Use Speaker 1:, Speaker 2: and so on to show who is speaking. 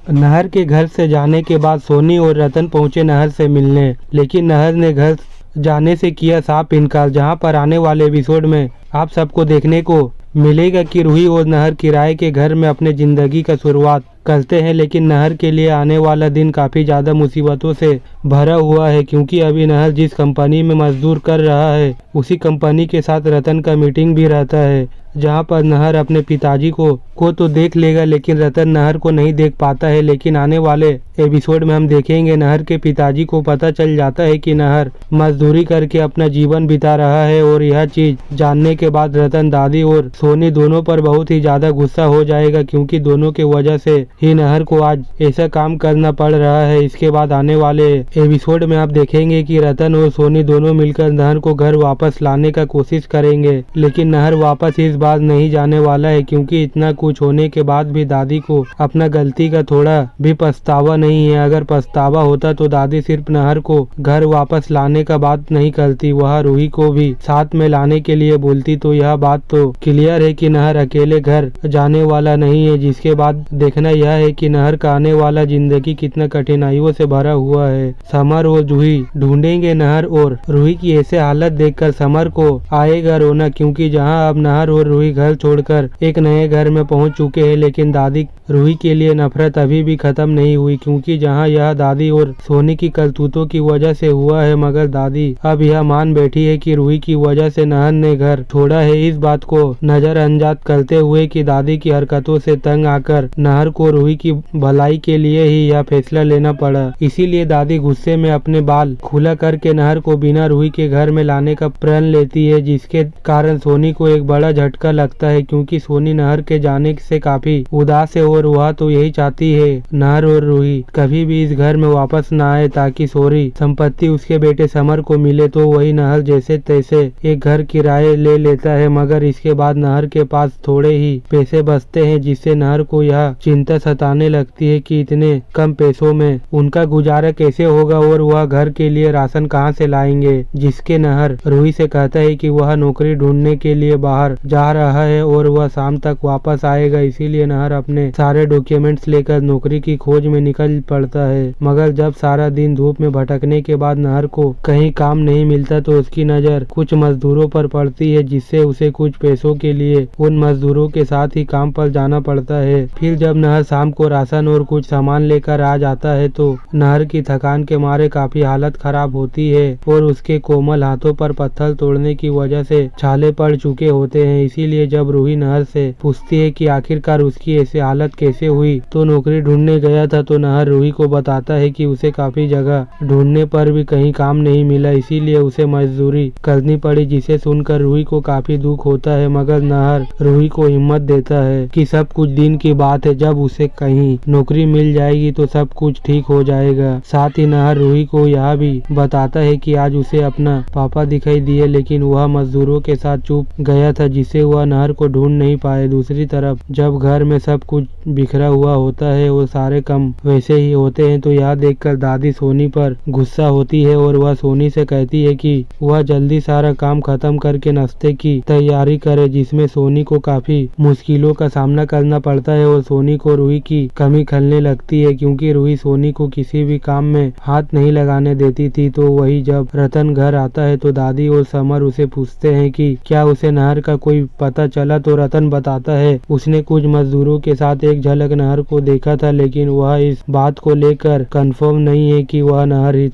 Speaker 1: नहर के घर से जाने के बाद सोनी और रतन पहुंचे नहर से मिलने, लेकिन नहर ने घर जाने से किया साफ इनकार। जहां पर आने वाले एपिसोड में आप सबको देखने को मिलेगा कि रूही और नहर किराए के घर में अपने जिंदगी का शुरुआत करते हैं, लेकिन नहर के लिए आने वाला दिन काफ़ी ज़्यादा मुसीबतों से भरा हुआ है, क्योंकि अभी नहर जिस कंपनी में मजदूर कर रहा है उसी कंपनी के साथ रतन का मीटिंग भी रहता है, जहां पर नहर अपने पिताजी को तो देख लेगा, लेकिन रतन नहर को नहीं देख पाता है। लेकिन आने वाले एपिसोड में हम देखेंगे नहर के पिताजी को पता चल जाता है कि नहर मजदूरी करके अपना जीवन बिता रहा है, और यह चीज जानने के बाद रतन, दादी और सोनी दोनों पर बहुत ही ज्यादा गुस्सा हो जाएगा, क्योंकि दोनों के वजह से ही नहर को आज ऐसा काम करना पड़ रहा है। इसके बाद आने वाले एपिसोड में आप देखेंगे कि रतन और सोनी दोनों मिलकर नहर को घर वापस लाने का कोशिश करेंगे, लेकिन नहर वापस इस बार नहीं जाने वाला है, क्योंकि इतना कुछ होने के बाद भी दादी को अपना गलती का थोड़ा भी पछतावा नहीं है। अगर पछतावा होता तो दादी सिर्फ नहर को घर वापस लाने का बात नहीं करती, वह रूही को भी साथ में लाने के लिए बोलती। तो यह बात तो क्लियर है कि नहर अकेले घर जाने वाला नहीं है। जिसके बाद देखना यह है कि नहर का आने वाला जिंदगी कितना कठिनाइयों से भरा हुआ है। समर और जूही ढूंढेंगे नहर और रूही की ऐसे हालत देखकर समर को आएगा रोना, क्योंकि जहां अब नहर और रूही घर छोड़कर एक नए घर में पहुंच चुके हैं, लेकिन दादी रूही के लिए नफरत अभी भी खत्म नहीं हुई, क्योंकि जहां यह दादी और सोनी की करतूतों की वजह से हुआ है, मगर दादी अब यह मान बैठी है कि रूही की वजह से नहर ने घर छोड़ा है। इस बात को नजरअंदाज करते हुए कि दादी की हरकतों से तंग आकर नहर को रूही की भलाई के लिए ही यह फैसला लेना पड़ा, इसीलिए दादी गुस्से में अपने बाल खुला करके नहर को बिना रूही के घर में लाने का प्रण लेती है, जिसके कारण सोनी को एक बड़ा झटका लगता है, क्योंकि सोनी नहर के जाने से काफी उदास है और वह तो यही चाहती है नहर और रूही कभी भी इस घर में वापस न आए, ताकि सोरी संपत्ति उसके बेटे समर को मिले। तो वही नहर जैसे तैसे एक घर किराए ले लेता है, मगर इसके बाद नहर के पास थोड़े ही पैसे बचते हैं, जिससे नहर को यह चिंता सताने लगती है कि इतने कम पैसों में उनका गुजारा कैसे होगा और वह घर के लिए राशन कहां से लाएंगे। जिसके नहर रूही से कहता है कि वह नौकरी ढूंढने के लिए बाहर जा रहा है और वह शाम तक वापस आएगा, इसीलिए नहर अपने सारे डॉक्यूमेंट्स लेकर नौकरी की खोज में निकल पड़ता है। मगर जब सारा दिन धूप में भटकने के बाद नहर को कहीं काम नहीं मिलता, तो उसकी नजर कुछ मजदूरों पर पड़ती है, जिससे उसे कुछ पैसों के लिए उन मजदूरों के साथ ही काम पर जाना पड़ता है। फिर जब नहर शाम को राशन और कुछ सामान लेकर आ जाता है, तो नहर की थकान के मारे काफी हालत खराब होती है और उसके कोमल हाथों पर पत्थर तोड़ने की वजह से छाले पड़ चुके होते हैं। इसीलिए जब रूही नहर से पूछती है कि आखिरकार उसकी ऐसी हालत कैसे हुई, तो नौकरी ढूंढने गया था, तो नहर रूही को बताता है कि उसे काफी जगह ढूंढने पर भी कहीं काम नहीं मिला, इसीलिए उसे मजदूरी करनी पड़ी। जिसे सुनकर रूही को काफी दुख होता है, मगर नहर रूही को हिम्मत देता है कि सब कुछ दिन की बात है, जब उसे कहीं नौकरी मिल जाएगी तो सब कुछ ठीक हो जाएगा। साथ ही नहर रूही को यह भी बताता है कि आज उसे अपना पापा दिखाई दिए, लेकिन वह मजदूरों के साथ चुप गया था, जिससे वह नहर को ढूंढ नहीं पाए। दूसरी तरफ जब घर में सब कुछ बिखरा हुआ होता है और सारे काम वैसे ही होते हैं, तो यह देखकर दादी सोनी पर गुस्सा होती है और वह सोनी से कहती है कि वह जल्दी सारा काम खत्म करके नाश्ते की तैयारी करे, जिसमें सोनी को काफी मुश्किलों का सामना करना पड़ता है और सोनी को रूही की कमी खलने लगती है, क्योंकि रूही सोनी को किसी भी काम में हाथ नहीं लगाने देती थी। तो वही जब रतन घर आता है, तो दादी और समर उसे पूछते हैं कि क्या उसे नहर का कोई पता चला, तो रतन बताता है उसने कुछ मजदूरों के साथ एक झलक नहर को देखा था, लेकिन वह इस बात को लेकर कंफर्म नहीं है कि वह नहर ही था।